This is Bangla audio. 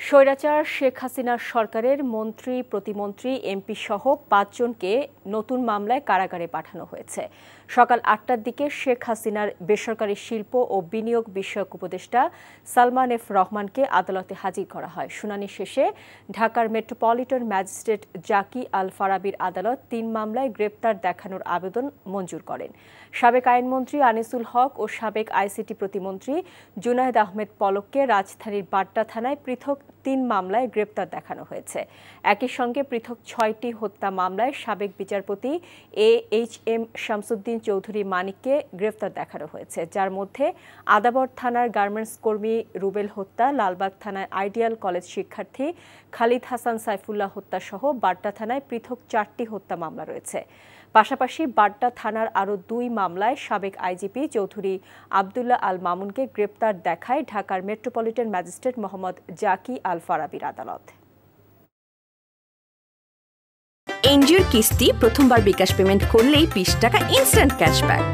স্বৈরাচার শেখ হাসিনার সরকারের মন্ত্রী, প্রতিমন্ত্রী, এমপি সহ ৫ জনকে নতুন মামলায় কারাগারে পাঠানো হয়েছে। সকাল ৮টার দিকে শেখ হাসিনার বেসরকারি শিল্প ও বিনিয়োগ বিষয়ক উপদেষ্টা সালমান এফ রহমানকে আদালতে হাজির করা হয়। শুনানি শেষে ঢাকার মেট্রোপলিটন ম্যাজিস্ট্রেট জাকি আল ফারাবীর আদালত ৩ মামলায় গ্রেপ্তার দেখানোর আবেদন মঞ্জুর করেন। সাবেক আইনমন্ত্রী আনিসুল হক ও সাবেক আইসিটি প্রতিমন্ত্রী জুনায়েদ আহমেদ পলককে রাজধানীর বাড্ডা থানায় পৃথক ৩ মামলায় গ্রেপ্তার দেখানো হয়েছে। একই সঙ্গে পৃথক ৬টি হত্যা মামলায় সাবেক বিচারপতি AHM শামসুদ্দিন চৌধুরী মানিককে গ্রেপ্তার দেখানো হয়েছে, যার মধ্যে আদাবর থানার গার্মেন্টস কর্মী রুবেল হত্যা, লালবাগ থানায় আইডিয়াল কলেজ শিক্ষার্থী খালিদ হাসান সাইফুল্লাহ হত্যা সহ বাড্ডা থানায় পৃথক ৪টি হত্যা মামলা রয়েছে। পাশাপাশি বাড্ডা থানার আরও ২ মামলায় সাবেক আইজিপি চৌধুরী আবদুল্লাহ আল মামুনকে গ্রেপ্তার দেখায় ঢাকার মেট্রোপলিটন ম্যাজিস্ট্রেট মোহাম্মদ জাকি আল ফারাবীর আদালত। এনজিওর কিস্তি প্রথমবার বিকাশ পেমেন্ট করলেই ২০ টাকা ইনস্ট্যান্ট ক্যাশব্যাক।